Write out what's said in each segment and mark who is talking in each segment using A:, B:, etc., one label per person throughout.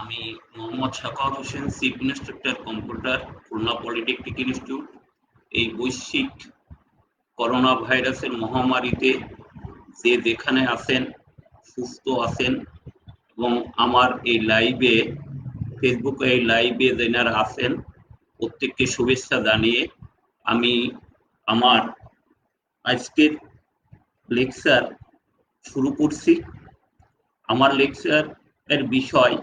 A: আমি Mohammad Sakhawat Hossain, chief instructor computer, Khulna polytechnic institute. এই বৈশ্বিক করোনা ভাইরাসের মহামারীতে যে যেখানে আছেন, সুস্থ আছেন এবং আমার এই লাইভে, ফেসবুকে এই লাইভে যারা আছেন প্রত্যেককে শুভেচ্ছা জানিয়ে আমি আমার আজকের লেকচার শুরু করছি। আমার লেকচার এর বিষয়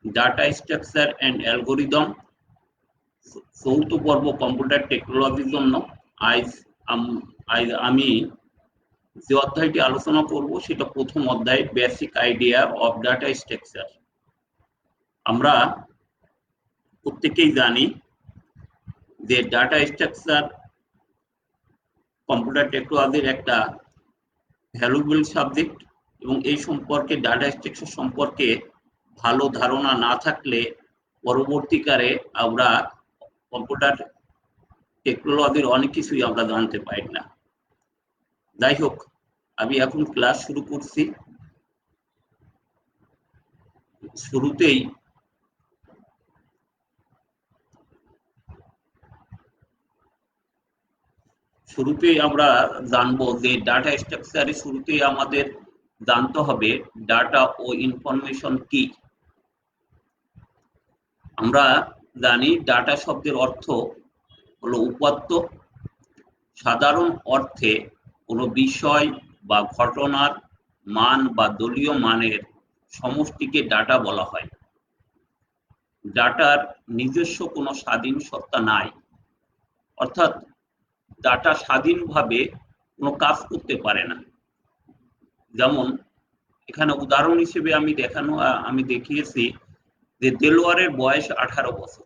A: ডাটা স্ট্রাকচার অ্যান্ড অ্যালগোরিদম, চৌথ পর্ব কম্পিউটার টেকনোলজির জন্য। আজ আমি যে অধ্যায়টি আলোচনা করব সেটা প্রথম অধ্যায়, basic idea of data structure. আমরা প্রত্যেকেই জানি যে ডাটা স্ট্রাকচার কম্পিউটার টেকনোলজির একটা ভ্যালুয়েবল সাবজেক্ট এবং এই সম্পর্কে, ডাটা স্ট্রাকচার সম্পর্কে ভালো ধারণা না থাকলে পরবর্তীকালে আমরা কম্পিউটার টেকনোলজির অনেক কিছুই আমরা জানতে পারি না। যাই হোক, আমি এখন ক্লাস শুরু করছি। শুরুতেই আমরা জানবো যে ডাটা স্ট্রাকচারে শুরুতেই আমাদের জানতে হবে ডাটা ও ইনফরমেশন কি। আমরা জানি ডাটা শব্দের অর্থ হলো উপাত্ত। সাধারণ অর্থে কোনো বিষয় বা ঘটনার মান বা দলীয় মানের সমষ্টিকে ডাটা বলা হয়। ডাটার নিজস্ব কোনো স্বাধীন সত্তা নাই, অর্থাৎ ডাটা স্বাধীনভাবে কোনো কাজ করতে পারে না। যেমন এখানে উদাহরণ হিসেবে আমি দেখিয়েছি যে দেলোয়ারের বয়স 18 বছর।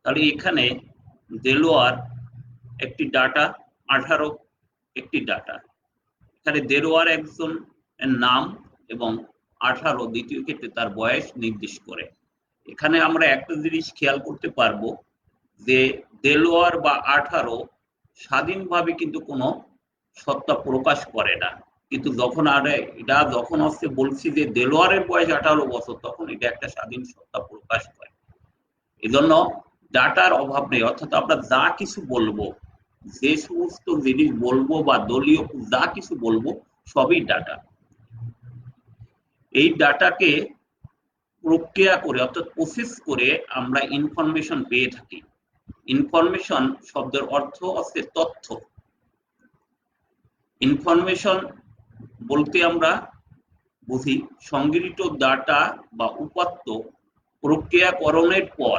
A: তাহলে এখানে দেলোয়ার একটি ডাটা, 18 একটি ডাটা। এখানে দেলোয়ার একজন নাম এবং 18 দ্বিতীয় ক্ষেত্রে তার বয়স নির্দেশ করে। এখানে আমরা একটা জিনিস খেয়াল করতে পারবো যে দেলোয়ার বা 18 স্বাধীনভাবে কিন্তু কোনো সত্তা প্রকাশ করে না, কিন্তু যখন হচ্ছে বলছি যে দেলোয়ারের বয়স 18 বছর, তখন এটা একটা স্বাধীন সত্তা প্রকাশ করে। এজন্য ডাটার অভাব নেই, অর্থাৎ আমরা যা কিছু বলবো, যে সমস্ত জিনিস বলবো বা দলীয় যা কিছু বলবো সবই ডাটা। এই ডাটাকে প্রক্রিয়া করে অর্থাৎ প্রসেস করে আমরা ইনফরমেশন পেয়ে থাকি। ইনফরমেশন শব্দের অর্থ হচ্ছে তথ্য। ইনফরমেশন বলতে আমরা বুঝি সংগৃহীত ডাটা বা উপাত্ত প্রক্রিয়াকরণের পর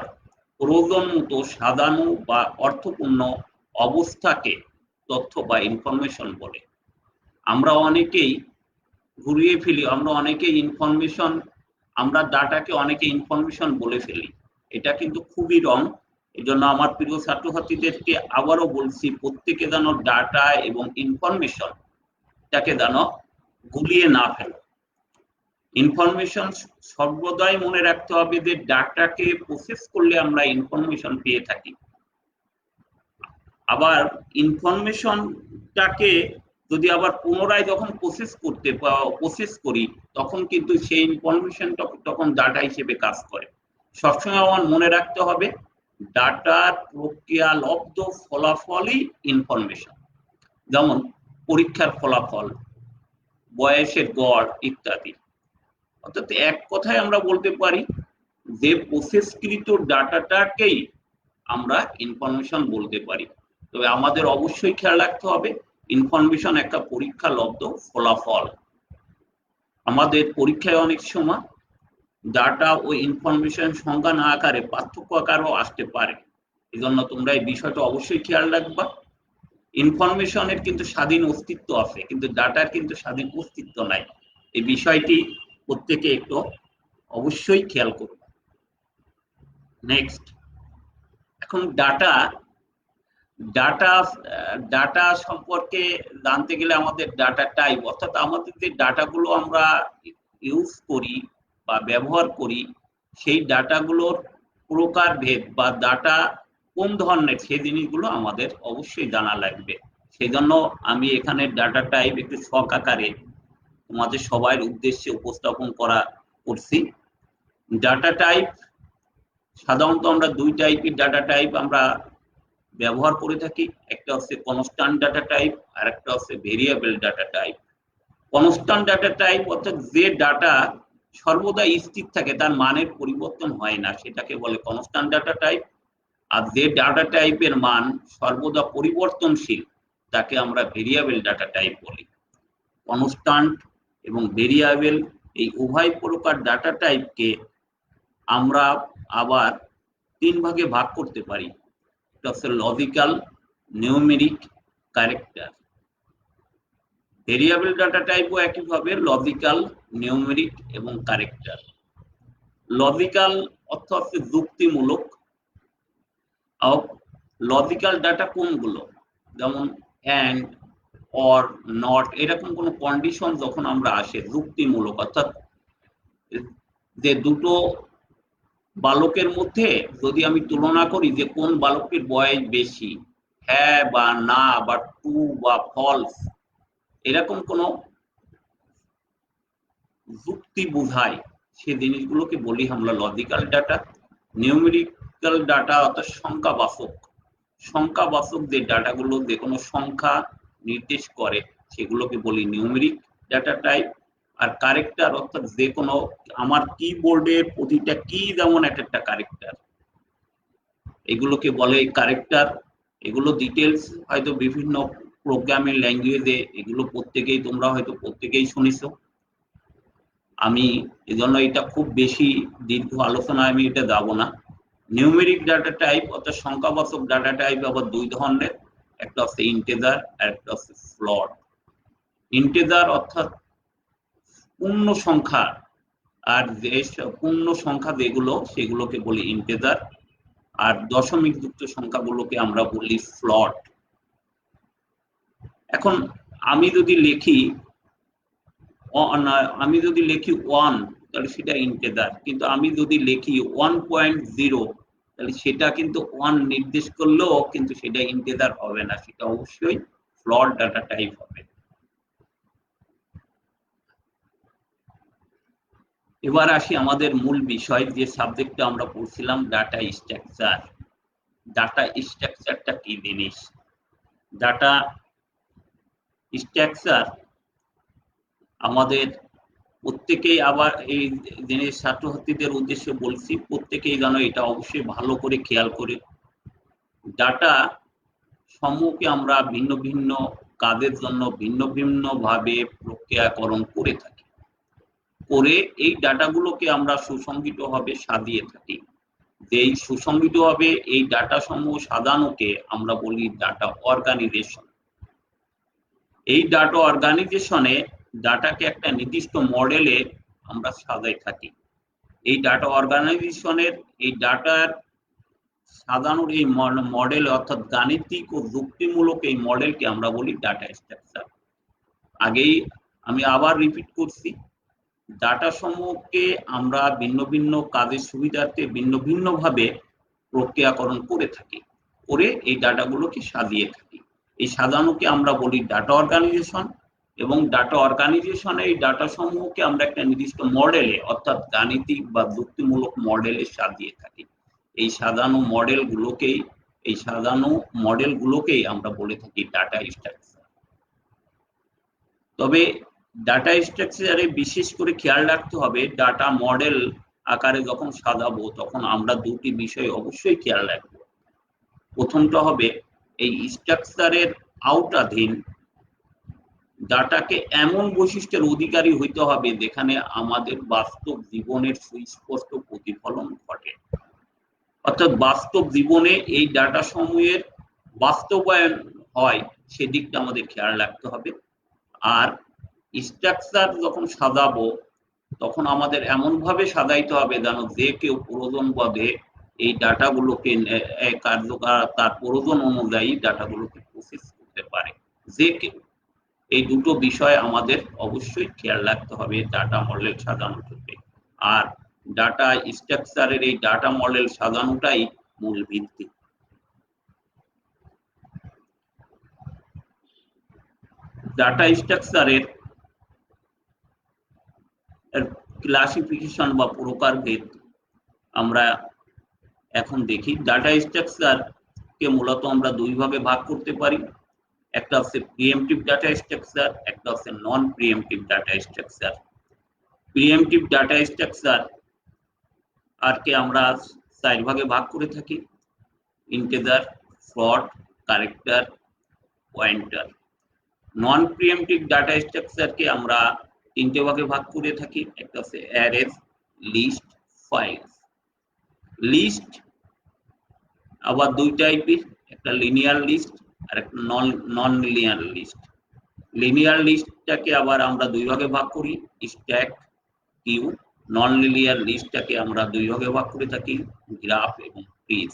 A: প্রয়োজন মতো সাজানো বা অর্থপূর্ণ অবস্থাকে তথ্য বা ইনফরমেশন বলে। আমরা অনেকেই ঘুরিয়ে ফেলি, আমরা ডাটাকে অনেকে ইনফরমেশন বলে ফেলি। এটা কিন্তু খুবই রং। এই জন্য আমার প্রিয় ছাত্রছাত্রীদেরকে আবারও বলছি, প্রত্যেকে যেন ডাটা এবং ইনফরমেশন এটাকে যেন গুলিয়ে না ফেলো। ইনফরমেশন সর্বদাই মনে রাখতে হবে যে ডাটাকে প্রসেস করলে আমরা ইনফরমেশন পেয়ে থাকি। আবার ইনফরমেশনটাকে যদি আবার পুনরায় যখন প্রসেস করি, তখন কিন্তু সেই ইনফরমেশনটা তখন ডাটা হিসেবে কাজ করে। সবসময় আমার মনে রাখতে হবে ডাটার প্রক্রিয়ালব্ধ ফলাফলই ইনফরমেশন। যেমন পরীক্ষার ফলাফল, বয়সের গড় ইত্যাদি। অর্থাৎ এক কথায় আমরা বলতে পারি যে প্রসেসকৃত ডাটাটাকেই আমরা ইনফরমেশন বলতে পারি। তবে আমাদের অবশ্যই খেয়াল রাখতে হবে ইনফরমেশন একটা পরীক্ষালব্ধ ফলাফল। আমাদের পরীক্ষায় অনেক সময় ডাটা ও ইনফরমেশন সংজ্ঞা না আকারে পার্থক্য আকারেও আসতে পারে। এজন্য তোমরা এই বিষয়টা অবশ্যই খেয়াল রাখবা। ইনফরমেশনের কিন্তু স্বাধীন অস্তিত্ব আছে, কিন্তু ডাটার কিন্তু স্বাধীন অস্তিত্ব নাই। এই বিষয়টি প্রত্যেকে একটু অবশ্যই খেয়াল করবে। নেক্সট, এখন ডাটা সম্পর্কে জানতে গেলে আমাদের ডাটা টাইপ, অর্থাৎ আমাদের যে ডাটাগুলো আমরা ইউজ করি বা ব্যবহার করি, সেই ডাটাগুলোর প্রকারভেদ বা ডাটা কোন ধরনের, সেই জিনিসগুলো আমাদের অবশ্যই জানা লাগবে। সেই জন্য আমি এখানে ডাটা টাইপ একটু ছক আকারে তোমাদের সবার উদ্দেশ্যে উপস্থাপন করছি। ডাটা টাইপ সাধারণত আমরা দুই টাইপের ডাটা টাইপ আমরা ব্যবহার করে থাকি, একটা হচ্ছে কনস্ট্যান্ট ডাটা টাইপ আর একটা হচ্ছে variable data type. Constant data type অর্থাৎ যে ডাটা সর্বদা স্থির থাকে, তার মানের পরিবর্তন হয় না, সেটাকে বলে কনস্ট্যান্ট ডাটা টাইপ। আর যে ডাটা টাইপের মান সর্বদা পরিবর্তনশীল তাকে আমরা ভেরিয়েবল ডাটা টাইপ বলি। কনস্ট্যান্ট এবং ভেরিয়েবল এই উভয় প্রকার ডাটা টাইপকে আমরা আবার তিন ভাগে ভাগ করতে পারি। এটা হচ্ছে logical, numeric, character. Variable data টাইপও একইভাবে লজিক্যাল, নিউমেরিক এবং ক্যারেক্টার। লজিক্যাল অর্থ হচ্ছে যুক্তিমূলক। লজিক্যাল ডাটা কোনগুলো, যেমন অ্যান্ড, অর, নট, এরকম কোন কন্ডিশন যখন আমরা আসে যুক্তিমূলক, অর্থাৎ যে দুটো বালকের মধ্যে যদি আমি তুলনা করি যে কোন বালকের বয়স বেশি, হ্যাঁ বা না বা ট্রু বা ফলস, এরকম কোন যুক্তি বোঝায় সে জিনিসগুলোকে বলি আমরা লজিক্যাল ডাটা। নিউমেরিক্যাল ডাটা অর্থাৎ সংখ্যাবাচক, সংখ্যাবাচক যে ডাটাগুলো যে কোনো সংখ্যা নির্দেশ করে সেগুলোকে বলি নিউমেরিক ডাটা টাইপ। আর ক্যারেক্টার অর্থাৎ যে কোনো, আমার কিবোর্ডের প্রতিটা কি যেমন একটা ক্যারেক্টার, এগুলোকে বলে ক্যারেক্টার। এগুলো ডিটেলস হয়তো বিভিন্ন প্রোগ্রামিং ল্যাঙ্গুয়েজে এগুলো প্রত্যেকেই তোমরা হয়তো প্রত্যেকেই শুনেছো। আমি এজন্য এটা খুব বেশি দীর্ঘ আলোচনায় আমি এটা যাব না। নিউমেরিক ডাটা টাইপ অর্থাৎ সংখ্যাবাচক ডাটা টাইপ আবার দুই ধরনের, একটা হচ্ছে ইন্টিজার আর একটা হচ্ছে ফ্লোট। ইন্টিজার অর্থাৎ পূর্ণ সংখ্যা, আর যে পূর্ণ সংখ্যা যেগুলো সেগুলোকে বলি ইন্টিজার, আর দশমিক যুক্ত সংখ্যাগুলোকে আমরা বলি ফ্লোট। এখন আমি যদি লিখি 1 তাহলে সেটা ইন্টিজার, কিন্তু আমি যদি লিখি 1.0 তাহলে সেটা কিন্তু 1 নির্দেশ করলেও কিন্তু সেটা ইন্টিজার হবে না, সেটা অবশ্যই ফ্লোট ডাটা টাইপ হবে। এবার আসি আমাদের মূল বিষয়, যে সাবজেক্টটা আমরা পড়ছিলাম, ডাটা স্ট্রাকচার। ডাটা স্ট্রাকচারটা কি জিনিস? ডাটা স্ট্রাকচার আমাদের প্রত্যেকেই, আবার এই জিনিস ছাত্রছাত্রীদের উদ্দেশ্যে বলছি, প্রত্যেকেই যেন এটা অবশ্যই ভালো করে খেয়াল করে। ডাটা সমূহকে আমরা ভিন্ন ভিন্ন কাজের জন্য ভিন্ন ভিন্ন ভাবে প্রক্রিয়াকরণ করে থাকি, করে এই ডাটাগুলোকে আমরা সুসংগঠিতভাবে সাজিয়ে থাকি। যেই সুসংগঠিতভাবে এই ডাটা সমূহ সাজানোকে আমরা বলি ডাটা অর্গানাইজেশন। এই ডাটা অর্গানাইজেশনে ডাটাকে একটা নির্দিষ্ট মডেলে আমরা সাজাই থাকি। এই ডাটা অর্গানাইজেশনের এই ডাটার সাজানোর এই মডেল অর্থাৎ গাণিতিক ও যুক্তিমূলক এই মডেলকে আমরা বলি ডাটা স্ট্রাকচার। আগেই আমি আবার রিপিট করছি, ডাটা সমূহকে আমরা ভিন্ন ভিন্ন কাজের সুবিধার্থে ভিন্ন ভিন্ন ভাবে প্রক্রিয়াকরণ করে থাকি, করে এই ডাটাগুলোকে সাজিয়ে থাকি। এই সাজানোকে আমরা বলি ডাটা অর্গানাইজেশন, এবং ডাটা অর্গানাইজেশনে এই ডাটা সমূহকে আমরা একটা নির্দিষ্ট মডেলে অর্থাৎ গাণিতিক বা যুক্তিমূলক মডেলে সাজিয়ে থাকি। এই সাজানো মডেলগুলোকেই আমরা বলে থাকি ডাটা স্ট্রাকচার। তবে ডাটা স্ট্রাকচারে বিশেষ করে খেয়াল রাখতে হবে, ডাটা মডেল আকারে যখন সাজাবো তখন আমরা দুটি বিষয় অবশ্যই খেয়াল রাখবো। প্রথমটা হবে এই স্ট্রাকচারের আওতাধীন ডাটাকে এমন বৈশিষ্ট্যের অধিকারী হইতে হবে যেখানে আমাদের বাস্তব জীবনের সুস্পষ্ট প্রতিফলন ঘটে, অর্থাৎ বাস্তব জীবনে এই ডাটা সমূহের বাস্তবায়ন হয় সেদিকটা আমাদের খেয়াল রাখতে হবে। আর স্ট্রাকচার যখন সাজাবো তখন আমাদের এমন ভাবে সাজাইতে হবে যেন যে কেউ প্রয়োজন বোধে এই ডাটাগুলোকে তার প্রয়োজন অনুযায়ী ডাটাগুলোকে প্রসেস করতে পারে যে কেউ। এই দুটো বিষয় আমাদের অবশ্যই খেয়াল রাখতে হবে ডাটা মডেল সাজানোর ক্ষেত্রে। আর ডাটা স্ট্রাকচারের এই ডাটা মডেল সাজানোটাই মূল ভিত্তি। ডাটা স্ট্রাকচারের ক্লাসিফিকেশন বা প্রকারভেদ আমরা এখন দেখি ডাটা স্ট্রাকচার কে মূলত আমরা দুই ভাগে ভাগ করতে পারি। একটা হচ্ছে প্রিএমটিভ ডাটা স্ট্রাকচার, একটা হচ্ছে non primitive data structure. Primitive data structure আর কে আমরা 4 ভাগে ভাগ করে থাকি: integer, float, character, pointer. Non primitive data structure কে আমরা 3টে ভাগে ভাগ করে থাকি: একটা হচ্ছে অ্যারেজ, লিস্ট, ফাইলস। লিস্ট আবার দুই টাইপের, একটা লিনিয়ার লিস্ট আর একটা নন লিনিয়ার লিস্ট। লিনিয়ার লিস্টটাকে আবার আমরা দুই ভাগে ভাগ করি: স্ট্যাক, কিউ। নন লিনিয়ার লিস্টটাকে আমরা দুই ভাগে ভাগ করে থাকি: গ্রাফ এবং ট্রিজ।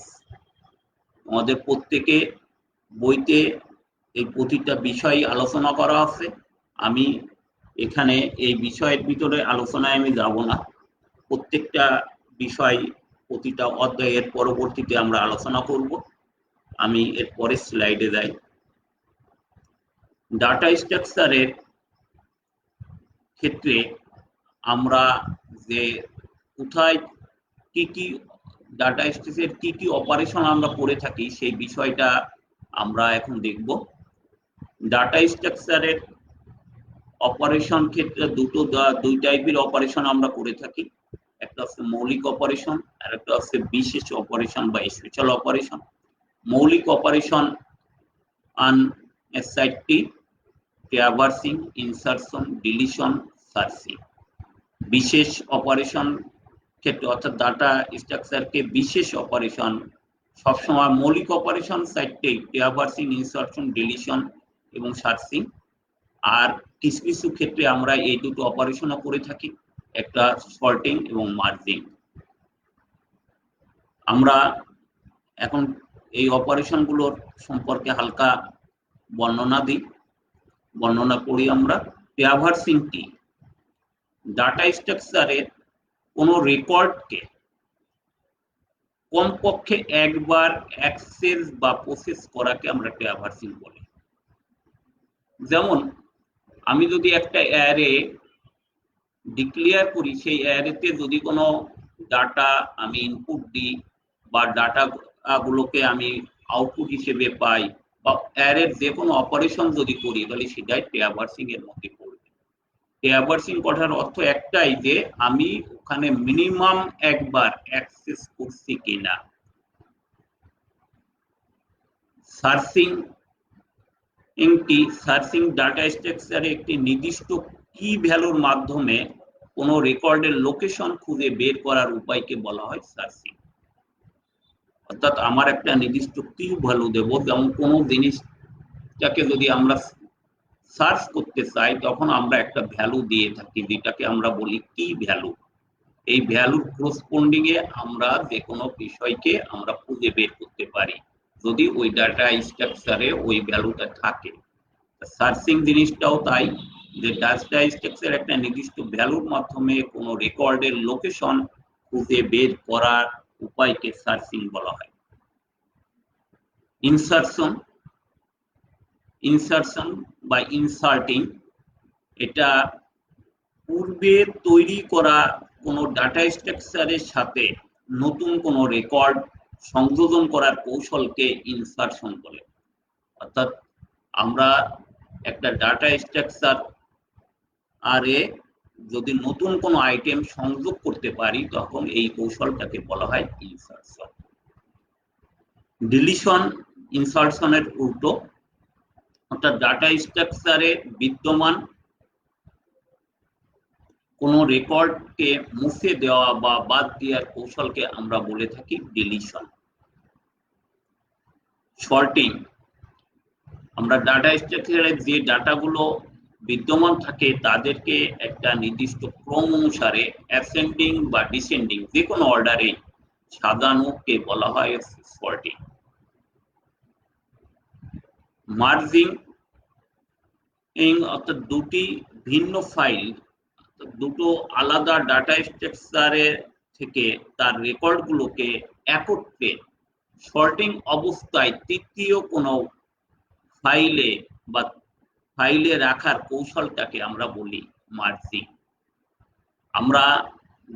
A: আমাদের প্রত্যেকে বইতে এই প্রতিটা বিষয় আলোচনা করা আছে। আমি এখানে এই বিষয়ের ভিতরে আলোচনায় আমি যাব না। প্রত্যেকটা বিষয় প্রতিটা অধ্যায়ের পরবর্তীতে আমরা আলোচনা করব। আমি এর পরের স্লাইডে যাই। ডাটা স্ট্রাকচারের ক্ষেত্রে আমরা যে কোথায় কি কি ডাটা স্ট্রাকচারের কি কি অপারেশন আমরা করে থাকি সেই বিষয়টা আমরা এখন দেখব। ডাটা স্ট্রাকচারের অপারেশন ক্ষেত্রে দুই টাইপের অপারেশন আমরা করে থাকি। একটা হচ্ছে মৌলিক অপারেশন আর একটা হচ্ছে বিশেষ অপারেশন বা স্পেশাল অপারেশন। মৌলিক অপারেশন চারটি: ট্র্যাভার্সিং, ইনসারশন, ডিলিশন, সার্চিং। বিশেষ অপারেশন ক্ষেত্রে অর্থাৎ ডাটা স্ট্রাকচারকে বিশেষ অপারেশন সবসময় মৌলিক অপারেশন 4টে: ট্র্যাভার্সিং, ইনসারশন, ডিলিশন এবং সার্চিং। আর কিছু কিছু ক্ষেত্রে আমরা এই দুটো অপারেশনও করে থাকি, একটা সর্টিং এবং মার্জিং। আমরা এখন এই অপারেশনগুলোর সম্পর্কে হালকা বর্ণনা করি আমরা। ট্র্যাভার্সিং কি? ডাটা স্ট্রাকচারের কোনো রেকর্ডকে কমপক্ষে একবার অ্যাক্সেস বা প্রসেস করাকে আমরা ট্র্যাভার্সিং বলি। যেমন আমি যদি একটা অ্যারে ডিক্লেয়ার করি, সেই অ্যারেতে যদি কোনো ডাটা আমি ইনপুট দিই বা ডাটা গুলোকে আমি আউটপুট হিসেবে পাই বা অ্যারের যে কোনো অপারেশন যদি করি, তাহলে সেটাই ট্র্যাভার্সিং এর মধ্যে পড়বে। ট্র্যাভার্সিং কথার অর্থ একটাই যে আমি ওখানে মিনিমাম একবার অ্যাক্সেস করছি কিনা। সার্চিং সার্চিং ডাটা স্ট্রাকচারে একটি নির্দিষ্ট কি ভ্যালুর মাধ্যমে কোনো রেকর্ডের লোকেশন খুঁজে বের করার উপায়কে বলা হয় সার্চিং। অর্থাৎ আমার একটা নির্দিষ্ট কি ভ্যালু দেব, যেমন কোনো জিনিসটাকে যদি আমরা সার্চ করতে চাই তখন আমরা একটা ভ্যালু দিয়ে থাকি, যেটাকে আমরা বলি কি ভ্যালু। এই ভ্যালুর করসপন্ডিং এ আমরা যে কোনো বিষয়কে আমরা খুঁজে বের করতে পারি যদি ওই ডাটা স্ট্রাকচারে ওই ভ্যালুটা থাকে। সার্চিং জিনিসটাও তাই, যে ডাটা স্ট্রাকচার একটা নির্দিষ্ট ভ্যালুর মাধ্যমে কোনো রেকর্ডের লোকেশন খুঁজে বের করার উপায়কে সার্চিং বলা হয়। ইনসারশন বা ইনসার্টিং, এটা পূর্বে তৈরি করা কোনো ডাটা স্ট্রাকচারের সাথে নতুন কোনো রেকর্ড সংযোজন করার কৌশলকে ইনসারশন বলে। অর্থাৎ আমরা একটা ডাটা স্ট্রাকচার আরে যদি নতুন কোনো আইটেম সংযোগ করতে পারি তখন এই কৌশলটাকে বলা হয় ইনসারশন। ডিলিশন ইনসারশনের উল্টো, অর্থাৎ ডাটা স্ট্রাকচারে বিদ্যমান কোনো রেকর্ডকে মুছে দেওয়া বা বাদ দেওয়ার কৌশলকে আমরা বলে থাকি ডিলিশন। সর্টিং, আমরা ডাটা স্ট্রাকচারে যে ডাটাগুলো বিদ্যমান থাকে তাদেরকে একটা নির্দিষ্ট ক্রম অনুসারে অ্যাসেন্ডিং বা ডিসেন্ডিং যে কোনো অর্ডারে সাজানোকে বলা হয় সর্টিং। মার্জিং, অর্থাৎ দুটি ভিন্ন ফাইল, দুটো আলাদা ডাটা স্ট্রাকচারে থেকে তার রেকর্ডগুলোকে একত্রে সর্টিং অবস্থায় তৃতীয় কোনো ফাইলে রাখার কৌশলটাকে আমরা বলি মার্জিং। আমরা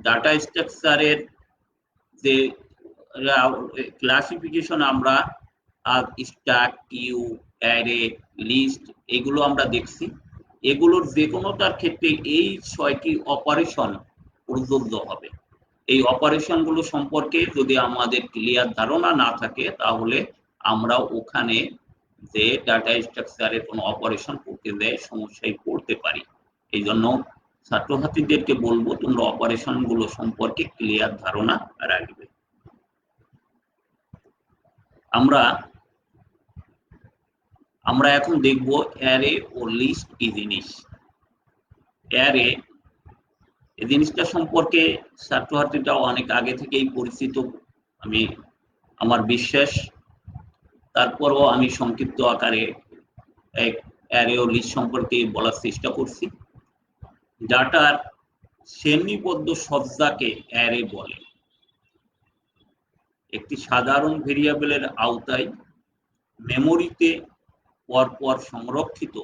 A: ডাটা স্ট্রাকচারের যে ক্লাসিফিকেশন আমরা স্ট্যাক, কিউ, অ্যারে, লিস্ট এগুলো আমরা দেখছি। এগুলোর যে কোনোটার ক্ষেত্রে এই 6টি অপারেশন প্রযোজ্য হবে। এই অপারেশন গুলো সম্পর্কে যদি আমাদের ক্লিয়ার ধারণা না থাকে তাহলে আমরা ওখানে যে ডাটা স্ট্রাকচারের কোনো অপারেশন করতে দেয় সমস্যায় পড়তে পারি। এই জন্য ছাত্রছাত্রীদেরকে বলবো তোমরা অপারেশন গুলো সম্পর্কে ক্লিয়ার ধারণা রাখবে। আমরা এখন দেখব অ্যারে ও লিস্ট কি জিনিস। অ্যারে এই জিনিসটা সম্পর্কে ছাত্রছাত্রীরা অনেক আগে থেকেই পরিচিত আমার বিশ্বাস। তারপরও আমি সংক্ষিপ্ত আকারে অ্যারে ও লিস্ট সম্পর্কে বলার চেষ্টা করছি। ডাটার শ্রেণীবদ্ধ সজ্জাকে অ্যারে বলে। একটি সাধারণ ভেরিয়েবলের আওতায় মেমোরিতে পরপর সংরক্ষিত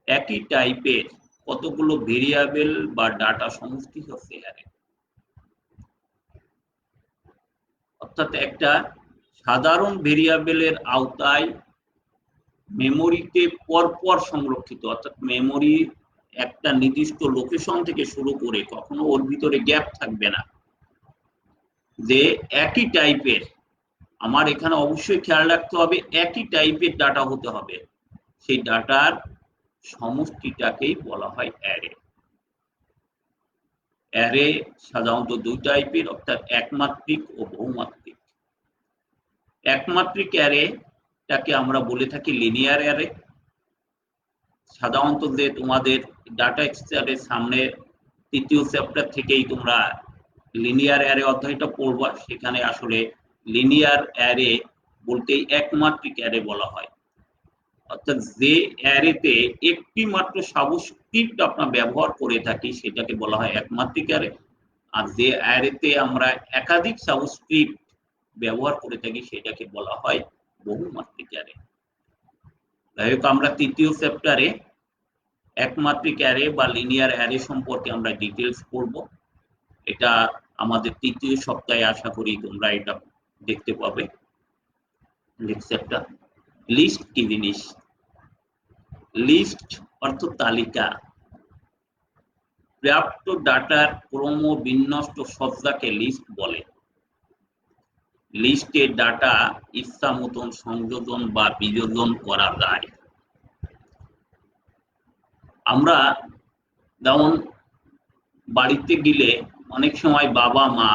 A: একই টাইপের কতগুলো ভেরিয়েবল বা ডাটা সমষ্টি হচ্ছে অ্যারে। অর্থাৎ একটা সাধারণ ভেরিয়েবলের আওতায় মেমোরিতে পরপর সংরক্ষিত, অর্থাৎ মেমোরি একটা নির্দিষ্ট লোকেশন থেকে শুরু করে কখনো ওর ভিতরে গ্যাপ থাকবে না, যে একই টাইপের, আমার এখানে অবশ্যই খেয়াল রাখতে হবে একই টাইপের ডাটা হতে হবে, সেই ডাটার সমষ্টিটাকেই বলা হয় অ্যারে। অ্যারে সাধারণত দুই টাইপের, অর্থাৎ একমাত্রিক ও বহুমাত্রিক। একমাত্রিক অ্যারেটাকে আমরা বলে থাকি লিনিয়ার অ্যারে। সাধারণত যে তোমাদের ডাটা স্ট্রাকচারের সামনে তৃতীয় চ্যাপ্টার থেকেই তোমরা লিনিয়ার অ্যারে অধ্যায়টা পড়বা, সেখানে আসলে লিনিয়ার অ্যারে বলতে একমাত্রিক অ্যারে বলা হয়। অর্থাৎ যে অ্যারেতে একটি মাত্র সাবস্ক্রিপ্ট আমরা ব্যবহার করে থাকি সেটাকে বলা হয় একমাত্রিক অ্যারে। আর যে অ্যারেতে আমরা একাধিক সাবস্ক্রিপ্ট ব্যবহার করে থাকি সেটাকে বলা হয় বহুমাত্রিক অ্যারে। যাই হোক, আমরা তৃতীয় চ্যাপ্টারে একমাত্রিক অ্যারে বা লিনিয়ার অ্যারে সম্পর্কে আমরা ডিটেলস পড়ব। এটা আমাদের তৃতীয় সপ্তাহে আশা করি তোমরা এটা দেখতে পাবে। নেক্সট চ্যাপ্টার, লিস্ট কি জিনিস? লিস্ট অর্থ তালিকা। প্রাপ্ত ডাটার ক্রম বিন্যস্ত সজ্জাকে লিস্ট বলে। লিস্টে ডাটা ইচ্ছা মতন সংযোজন বা বিয়োজন করা যায়। আমরা যেমন বাড়িতে গেলে অনেক সময় বাবা মা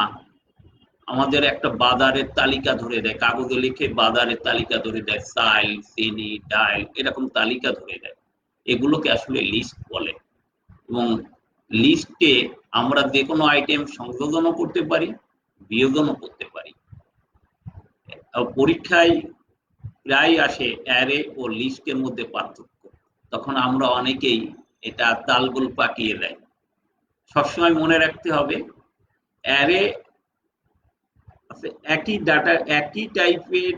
A: আমাদের একটা বাজারের তালিকা ধরে দেয়, কাগজে লিখে বাজারের তালিকা ধরে দেয়, চাল, চিনি, ডাল এরকম তালিকা ধরে দেয়। এগুলোকে আসলে লিস্ট বলে। এবং লিস্টে আমরা যে কোনো আইটেম সংযোজনও করতে পারি, বিয়োজনও করতে পারি। পরীক্ষায় প্রায় আসে অ্যারে ও লিস্টের মধ্যে পার্থক্য, তখন আমরা অনেকেই এটা তালগোল পাকিয়ে দেয়। সবসময় মনে রাখতে হবে অ্যারে একই ডাটা, একই টাইপের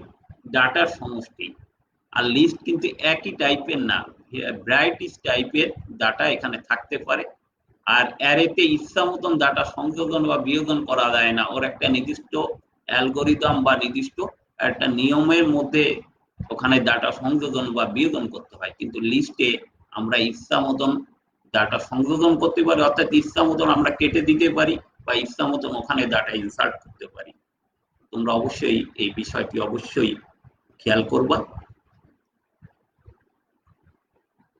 A: ডাটার সমষ্টি, আর লিস্ট কিন্তু একই টাইপের না, ভ্যারাইটিস টাইপের ডাটা এখানে থাকতে পারে। আর অ্যারেতে ইচ্ছা মতন ডাটা সংযোজন বা বিয়োজন করা যায় না, ওর একটা নির্দিষ্ট অ্যালগোরিদম বা নির্দিষ্ট একটা নিয়মের মধ্যে ওখানে ডাটা সংযোজন বা বিয়োজন করতে হয়। কিন্তু লিস্টে আমরা ইচ্ছা মতন ডাটা সংযোজন করতে পারি, অর্থাৎ ইচ্ছা মতন আমরা কেটে দিতে পারি বা ইচ্ছা মতন ওখানে ডাটা ইনসার্ট করতে পারি। তোমরা অবশ্যই এই বিষয়টি অবশ্যই খেয়াল করবা।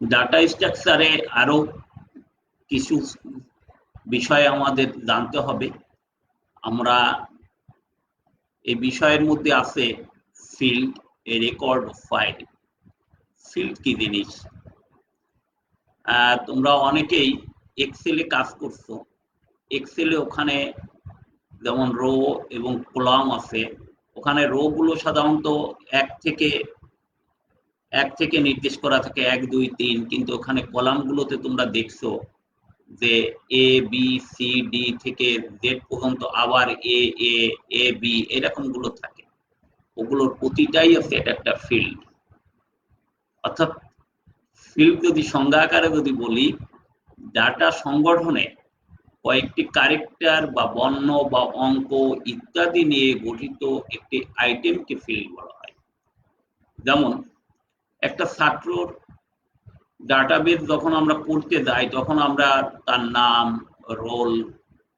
A: ডাটা স্ট্রাকচারে আরো কিছু বিষয় আমাদের জানতে হবে। আমরা এই বিষয়ের মধ্যে আছে ফিল্ড, এ রেকর্ড, ফাইল। ফিল্ড কি জিনিস? তোমরা অনেকেই এক্সেলে কাজ করছো। এক্সেলে ওখানে যেমন রো এবং কলাম আছে, ওখানে রো গুলো সাধারণত এক থেকে নির্দেশ করা থাকে 1 2 3, কিন্তু ওখানে কলাম গুলোতে তোমরা দেখছো যে এ বি সি ডি থেকে জেড পর্যন্ত আবার এ বি এরকম গুলো থাকে। ওগুলোর প্রতিটাই আছে এটা একটা ফিল্ড। অর্থাৎ ফিল্ড যদি সংজ্ঞা আকারে যদি বলি, ডাটা সংগঠনে কয়েকটি ক্যারেক্টার বা বর্ণ বা অঙ্ক ইত্যাদি নিয়ে গঠিত একটি আইটেমকে ফিল্ড বলা হয়। যেমন একটা ছাত্রর ডাটাবেস যখন আমরা পড়তে যাই তখন আমরা তার নাম, রোল,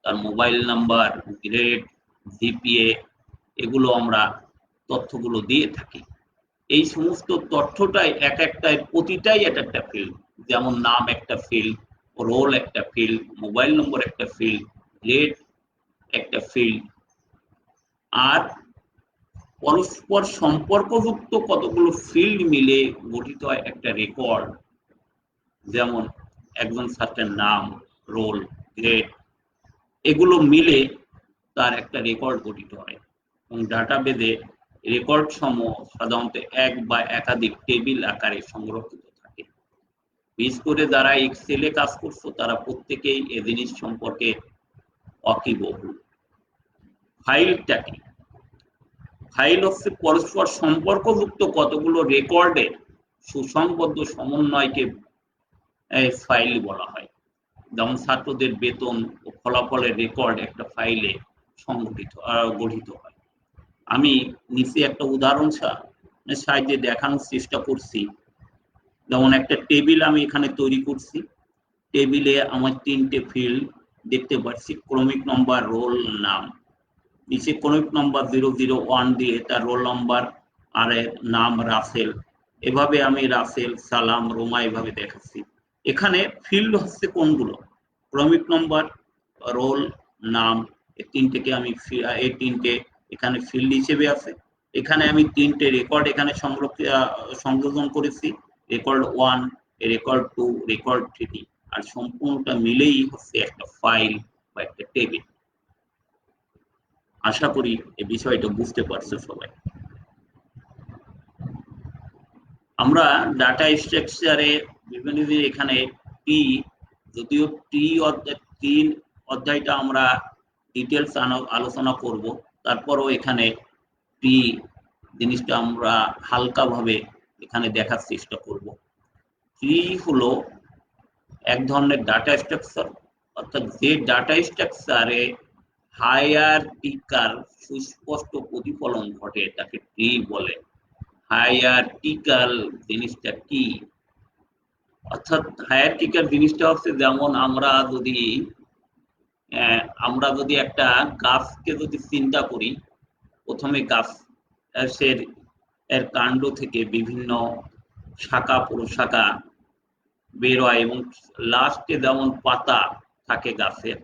A: তার মোবাইল নাম্বার, গ্রেড, জিপিএ এগুলো আমরা তথ্যগুলো দিয়ে থাকি। এই সমস্ত তথ্যটাই এক একটা প্রতিটাই একটা ফিল্ড। যেমন নাম একটা ফিল্ড, রোল একটা ফিল্ড, মোবাইল নম্বর একটা ফিল্ড, গ্রেড একটা ফিল্ড। আর পরস্পর সম্পর্কযুক্ত কতগুলো ফিল্ড মিলে গঠিত হয় একটা রেকর্ড। যেমন একজন ছাত্রের নাম, রোল, গ্রেড এগুলো মিলে তার একটা রেকর্ড গঠিত হয়। এবং ডাটাবেজে রেকর্ড সমূহ সাধারণত এক বা একাধিক টেবিল আকারে সংরক্ষিত থাকে। বিশেষ করে যারা এক্সেলে কাজ করছো তারা প্রত্যেকেই এ জিনিস সম্পর্কে ওয়াকিবহুল। ফাইলটা কি? ফাইল হচ্ছে পরস্পর সম্পর্কযুক্ত কতগুলো রেকর্ডের সুসংবদ্ধ সমন্বয়কে ফাইল বলা হয়। যেমন ছাত্রদের বেতন ও ফলাফলের রেকর্ড একটা ফাইলে গঠিত হয়। আমি নিচে একটা উদাহরণ সাহায্যে দেখানোর চেষ্টা করছি। যেমন একটা টেবিল আমি এখানে তৈরি করছি। টেবিলে আমার 3টে ফিল্ড দেখতে পাচ্ছি, ক্রমিক নম্বর, রোল, নাম। নিচে ক্রমিক নম্বর 001 দিয়ে তার রোল নম্বর আর নাম রাসেল। এভাবে আমি রাসেল, সালাম, রোমা এভাবে দেখাচ্ছি। এখানে ফিল্ড হচ্ছে কোনগুলো? ক্রমিক নম্বর, রোল, নাম। এই তিনটেকে আমি এই তিনটে এখানে ফিল্ড হিসেবে আছে। এখানে আমি 3টে রেকর্ড এখানে সংযোজন করেছি, রেকর্ড 1, রেকর্ড 2, রেকর্ড 3। আর সম্পূর্ণটা মিলেই হচ্ছে একটা ফাইল বা একটা টেবিল। আশা করি এই বিষয়টা বুঝতে পারছো সবাই। আমরা ডাটা স্ট্রাকচারে বিভিন্ন এখানে টি, যদিও টি অধ্যায়টা আমরা ডিটেলস আলোচনা করব, তারপরও এখানে টি জিনিসটা আমরা হালকাভাবে এখানে দেখার চেষ্টা করব। ট্রি হলো এক ধরনের ডাটা স্ট্রাকচার, অর্থাৎ যে ডাটা স্ট্রাকচারে হায়ারার্কিক্যাল সুস্পষ্ট প্রতিফলন ঘটে তাকে ট্রি বলে। হায়ারার্কিক্যাল জিনিসটা কি? অর্থাৎ হায়ারার্কিক্যাল জিনিসটা হচ্ছে, যেমন আমরা যদি একটা গাছকে যদি চিন্তা করি, প্রথমে গাছ এর কাণ্ড থেকে বিভিন্ন শাখা প্রশাখা বের হয় এবং লাস্টে যেমন পাতা থাকে গাছের।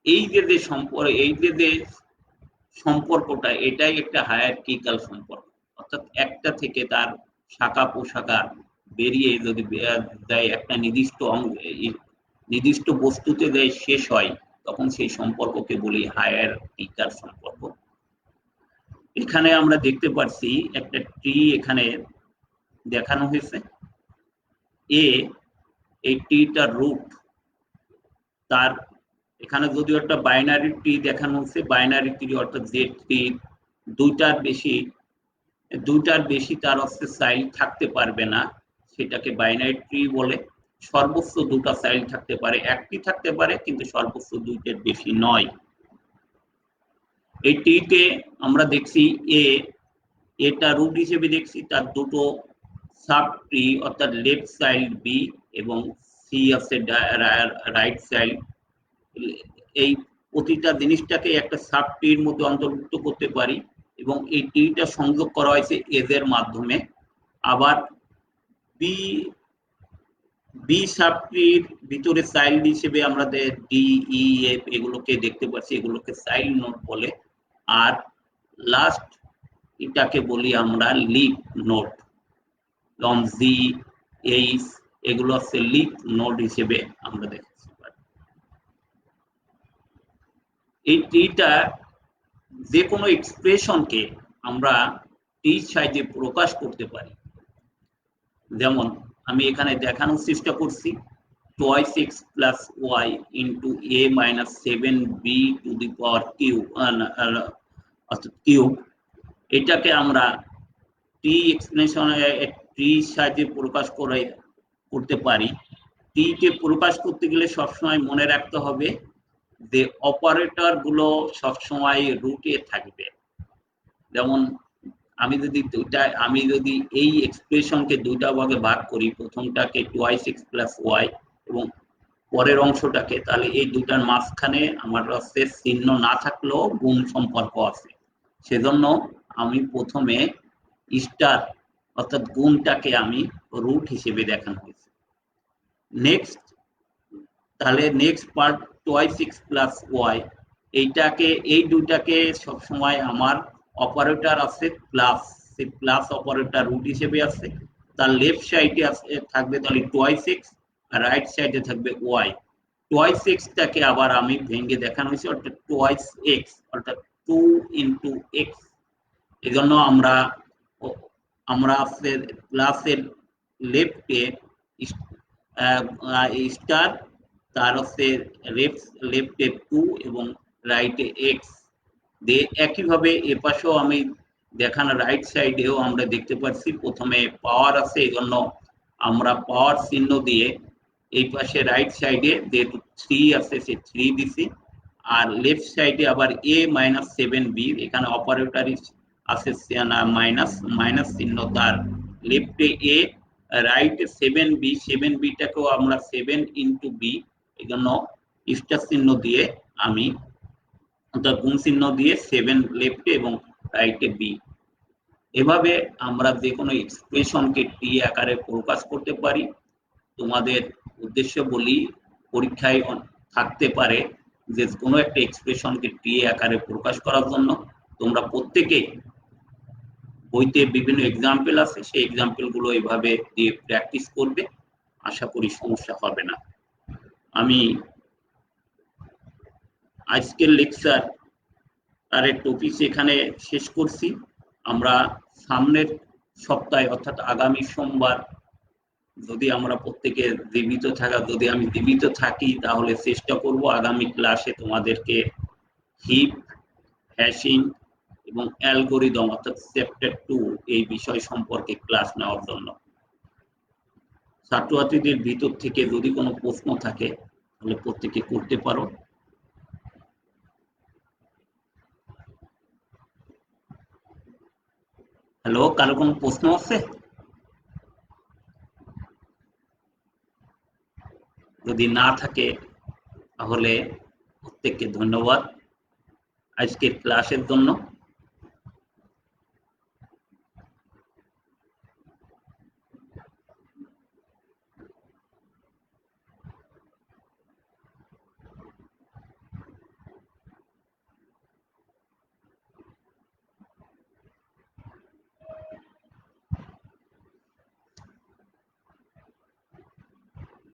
A: এই যে সম্পর্কটা, এটাই একটা হায়ারার্কিক্যাল সম্পর্ক। অর্থাৎ একটা থেকে তার শাখা প্রশাখা বেরিয়ে যদি দেয় একটা নির্দিষ্ট বস্তুতে দেয় শেষ হয়, তখন সেই সম্পর্ককে বলি হায়ারার্কিক্যাল সম্পর্ক। এখানে আমরা দেখতে পাচ্ছি একটা ট্রি এখানে দেখানো হয়েছে। এই ট্রিটার রুট, তার এখানে যদিও একটা বাইনারি ট্রি দেখানো হচ্ছে, বাইনারি ট্রি অর্থাৎ যে ট্রি দুইটার বেশি তার হচ্ছে চাইল্ড থাকতে পারবে না, সেটাকে বাইনারি ট্রি বলে। সর্বোচ্চ 2টা চাইল্ড থাকতে পারে, একটি থাকতে পারে, কিন্তু সর্বোচ্চ 2টার বেশি নয়। এই ট্রিতে আমরা দেখছি এটা রুট হিসেবে দেখছি, তার 2টো সাব ট্রি, অর্থাৎ লেফট চাইল্ড বি এবং সি আছে রাইট চাইল্ড। এই প্রতিটা জিনিসটাকে একটা সাব ট্রির মধ্যে অন্তর্ভুক্ত করতে পারি এবং এই ট্রিটা সংযোগ করা হয়েছে এজের মাধ্যমে। আবার বি সাব ট্রির ভিতরে চাইল্ড হিসেবে আমরা ডি, ই, এফ এগুলোকে দেখতে পাচ্ছি, এগুলোকে চাইল্ড নোড বলে। আর লাস্ট এটাকে বলি আমরা লিফ নোড, যেমন জি, এইচ এগুলো হচ্ছে লিফ নোড হিসেবে আমরা দেখতে পারি। এই ট্রিটা যে কোনো এক্সপ্রেশনকে আমরা ট্রির সাহায্যে প্রকাশ করতে পারি। যেমন আমি এখানে দেখানোর চেষ্টা করছি, 2x plus y into a minus 7b to the power cube. এটাকে আমরা ট্রি এক্সপ্রেশনে ট্রির সাহায্যে প্রকাশ করতে পারি। ট্রিকে প্রকাশ করতে গেলে সবসময় মনে রাখতে হবে যে অপারেটর গুলো সবসময় রুটে থাকবে। যেমন আমি যদি এই এক্সপ্রেশনকে দুইটা ভাগে ভাগ করি, প্রথমটাকে 2x প্লাস ওয়াই এবং পরের অংশটাকে, তাহলে এই দুটার মাঝখানে আমার কাছে চিহ্ন না থাকলেও গুণ সম্পর্ক আছে। সেজন্য আমি প্রথমে স্টার অর্থাৎ গুণটাকে আমি রুট হিসেবে দেখানো হয়েছে। নেক্সট, তাহলে next part 2x plus Y, এই দুইটাকে সবসময় আমার অপারেটর আছে প্লাস, সেই প্লাস অপারেটর রুট হিসেবে আছে। তার লেফট সাইডে থাকবে তাহলে 2x, আর রাইট সাইডে থাকবে ওয়াই। 2x টাকে আবার আমি ভেঙে দেখানো হয়েছে, অর্থাৎ 2x অর্থাৎ 2 ইন্টু এক্স। এই জন্য আমরা প্লাসের লেফটে স্টার, তার হচ্ছে লেফটে 2 এবং রাইটে এক্স দিয়ে। একইভাবে এপাশেও আমি দেখানো রাইট সাইডেও আমরা দেখতে পাচ্ছি প্রথমে পাওয়ার আছে, এই জন্য আমরা পাওয়ার চিহ্ন দিয়ে এই পাশে রাইট সাইডে যেহেতু 3 আছে সে 3 দিছি। আর লেফট সাইডে আবার a মাইনাস 7b, এখানে অপারেটর আছে মাইনাস চিহ্ন, তার লেফটে a রাইটে 7b টাকেও আমরা 7 ইন্টু বি, এই জন্য স্টার চিহ্ন দিয়ে আমি অর্থাৎ গুণ চিহ্ন দিয়ে 7 লেফটে এবং রাইটে বি। এভাবে আমরা যে কোনো এক্সপ্রেশনকে টি আকারে প্রকাশ করতে পারি। তোমাদের উদ্দেশ্য বলি, পরীক্ষায় থাকতে পারে যে কোনো একটা এক্সপ্রেশনকে টি আকারে প্রকাশ করার জন্য তোমরা প্রত্যেকে বইতে বিভিন্ন এক্সাম্পল আছে, সেই এক্সাম্পল গুলো এভাবে দিয়ে প্র্যাকটিস করবে, আশা করি সমস্যা হবে না। আমি আজকের লেকচার আর টপিক এখানে শেষ করছি। আমরা সামনের সপ্তাহে অর্থাৎ আগামী সোমবার যদি আমরা প্রত্যেকে যদি আমি জীবিত থাকি তাহলে চেষ্টা করব আগামী ক্লাসে তোমাদেরকে হিপ, হ্যাশিং এবং অ্যালগরিদম অর্থাৎ চ্যাপ্টার 2 এই বিষয় সম্পর্কে ক্লাস নেওয়ার জন্য। ছাত্রছাত্রীদের ভিতর থেকে যদি কোনো প্রশ্ন থাকে তাহলে প্রত্যেকে করতে পারো। হ্যালো, কারো কোনো প্রশ্ন আছে? যদি না থাকে তাহলে প্রত্যেককে ধন্যবাদ আজকের ক্লাসের জন্য।